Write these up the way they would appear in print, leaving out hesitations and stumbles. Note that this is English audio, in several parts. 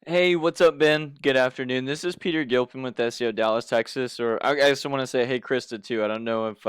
Hey, what's up, Ben? Good afternoon. This is Peter Gilpin with SEO Dallas, Texas. Or I guess I want to say, hey, Krista too. I don't know if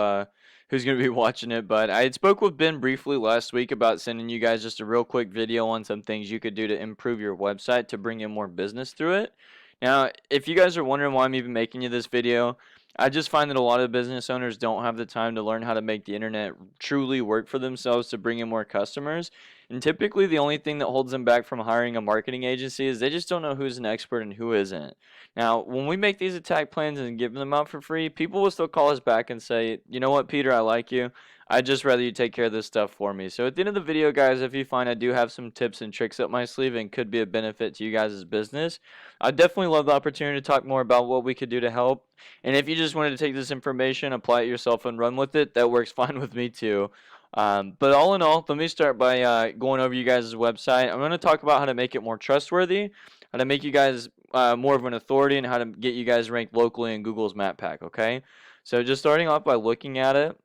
who's going to be watching it, but I had spoke with Ben briefly last week about sending you guys just a real quick video on some things you could do to improve your website to bring in more business through it. Now, if you guys are wondering why I'm even making you this video, I just find that a lot of business owners don't have the time to learn how to make the internet truly work for themselves to bring in more customers. And typically, the only thing that holds them back from hiring a marketing agency is they just don't know who's an expert and who isn't. Now, when we make these attack plans and give them out for free, people will still call us back and say, you know what, Peter, I like you. I'd just rather you take care of this stuff for me. So at the end of the video, guys, if you find I do have some tips and tricks up my sleeve and could be a benefit to you guys' business, I'd definitely love the opportunity to talk more about what we could do to help. And if you just wanted to take this information, apply it yourself, and run with it, that works fine with me too. But all in all, let me start by going over you guys' website. I'm going to talk about how to make it more trustworthy, how to make you guys more of an authority, and how to get you guys ranked locally in Google's Map Pack, okay? So just starting off by looking at it.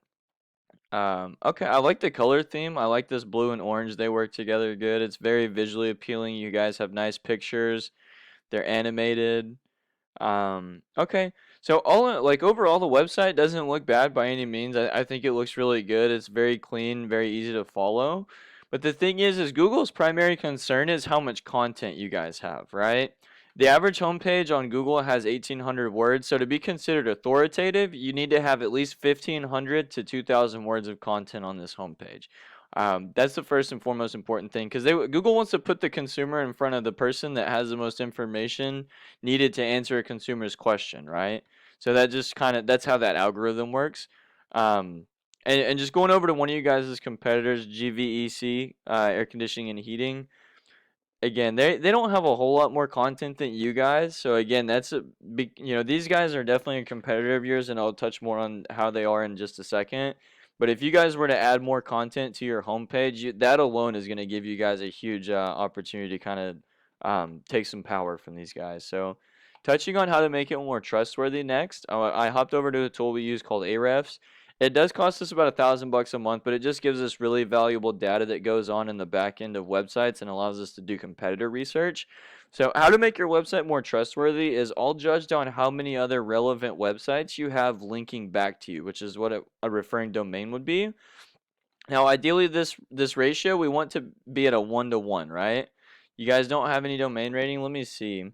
Okay, I like the color theme. I like this blue and orange. They work together good. It's very visually appealing. You guys have nice pictures. They're animated. Okay. So like overall, the website doesn't look bad by any means. I think it looks really good. It's very clean, very easy to follow. But the thing is Google's primary concern is how much content you guys have, right? The average homepage on Google has 1,800 words. So to be considered authoritative, you need to have at least 1,500 to 2,000 words of content on this homepage. That's the first and foremost important thing because Google wants to put the consumer in front of the person that has the most information needed to answer a consumer's question, right? So that just kind of that's how that algorithm works. And just going over to one of you guys' competitors, GVEC, air conditioning and heating. Again, they don't have a whole lot more content than you guys. So again, that's a big, these guys are definitely a competitor of yours, and I'll touch more on how they are in just a second. But if you guys were to add more content to your homepage, that alone is going to give you guys a huge opportunity to kind of take some power from these guys. So, touching on how to make it more trustworthy next, I hopped over to a tool we use called Ahrefs. It does cost us about $1,000 a month, but it just gives us really valuable data that goes on in the back end of websites and allows us to do competitor research. So, how to make your website more trustworthy is all judged on how many other relevant websites you have linking back to you, which is what a referring domain would be. Now, ideally, this ratio we want to be at a 1-to-1, right? You guys don't have any domain rating. Let me see.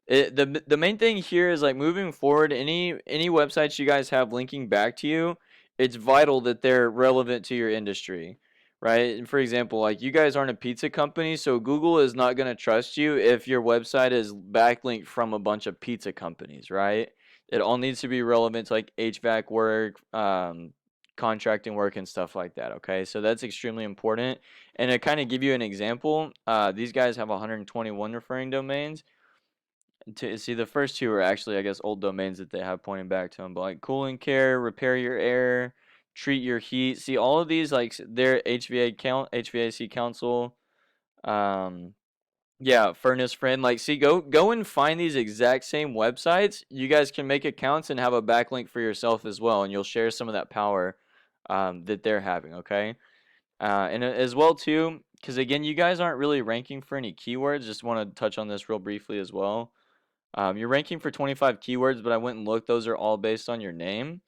The main thing here is like moving forward, any websites you guys have linking back to you, it's vital that they're relevant to your industry, right? And for example, like you guys aren't a pizza company, so Google is not going to trust you if your website is backlinked from a bunch of pizza companies, right? It all needs to be relevant to like HVAC work, contracting work, and stuff like that. Okay, so that's extremely important. And to kind of give you an example, these guys have 121 referring domains to see the first two are actually I guess old domains that they have pointing back to them, but like cooling care, repair your air, treat your heat. See all of these like their HVAC council, um, yeah, furnace friend. Like see go and find these exact same websites. You guys can make accounts and have a backlink for yourself as well, and you'll share some of that power that they're having. Okay, and as well too, because again, you guys aren't really ranking for any keywords. Just want to touch on this real briefly as well. You're ranking for 25 keywords, but I went and looked. Those are all based on your name.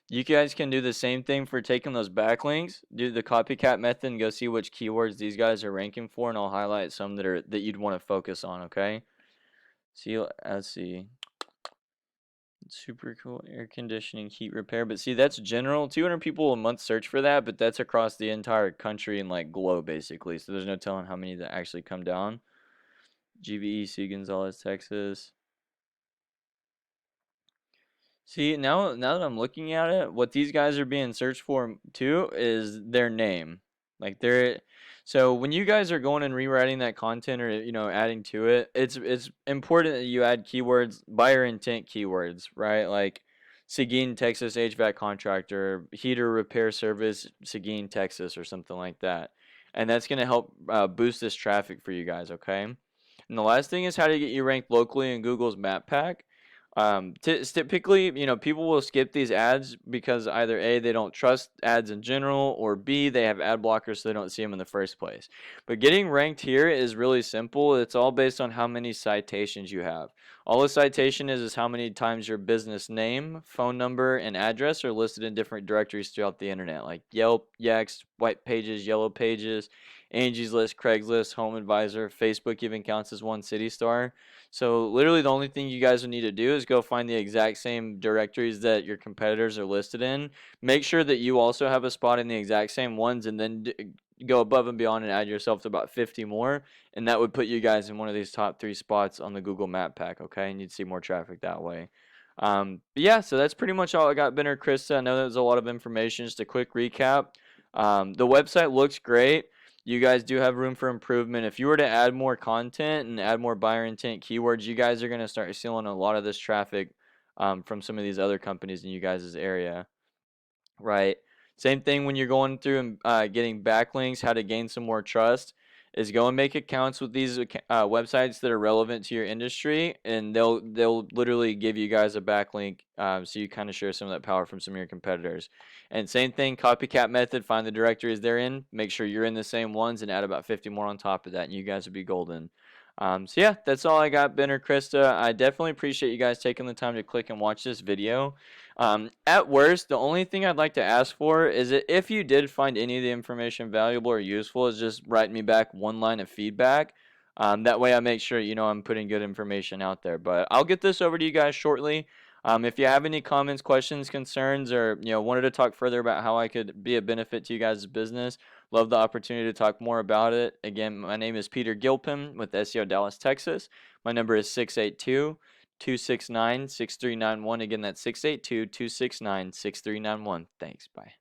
You guys can do the same thing for taking those backlinks. Do the copycat method and go see which keywords these guys are ranking for, and I'll highlight some that you'd want to focus on. Okay. See, let's see. Super cool air conditioning heat repair, but see that's general. 200 people a month search for that, but that's across the entire country and like globe basically. So there's no telling how many that actually come down. GVE, Seguin, Gonzalez, Texas. See, now that I'm looking at it, what these guys are being searched for too is their name. Like they're so when you guys are going and rewriting that content or adding to it, it's important that you add keywords, buyer intent keywords, right? Like Seguin, Texas HVAC contractor, heater repair service, Seguin, Texas, or something like that. And that's gonna help boost this traffic for you guys, okay? And the last thing is how to get you ranked locally in Google's Map Pack. Typically, people will skip these ads because either A, they don't trust ads in general, or B, they have ad blockers so they don't see them in the first place. But getting ranked here is really simple. It's all based on how many citations you have. All a citation is how many times your business name, phone number, and address are listed in different directories throughout the internet, like Yelp, Yext, White Pages, Yellow Pages, Angie's List, Craigslist, Home Advisor, Facebook even counts as one City Star. So literally the only thing you guys would need to do is go find the exact same directories that your competitors are listed in. Make sure that you also have a spot in the exact same ones, and then go above and beyond and add yourself to about 50 more, and that would put you guys in one of these top 3 spots on the Google Map pack, okay? And you'd see more traffic that way. But yeah, so that's pretty much all I got, Ben or Krista. I know that was a lot of information. Just a quick recap. The website looks great. You guys do have room for improvement. If you were to add more content and add more buyer intent keywords, you guys are going to start seeing a lot of this traffic from some of these other companies in you guys' area. Right. Same thing when you're going through and getting backlinks, how to gain some more trust is go and make accounts with these websites that are relevant to your industry, and they'll literally give you guys a backlink, so you kind of share some of that power from some of your competitors. And same thing, copycat method, find the directories they're in, make sure you're in the same ones, and add about 50 more on top of that, and you guys would be golden. So yeah, that's all I got, Ben or Krista. I definitely appreciate you guys taking the time to click and watch this video. At worst, the only thing I'd like to ask for is that if you did find any of the information valuable or useful, is just write me back one line of feedback. That way I make sure, I'm putting good information out there. But I'll get this over to you guys shortly. If you have any comments, questions, concerns, or, wanted to talk further about how I could be a benefit to you guys' business, love the opportunity to talk more about it. Again, my name is Peter Gilpin with SEO Dallas, Texas. My number is 682-269-6391. Again, that's 682-269-6391. Thanks. Bye.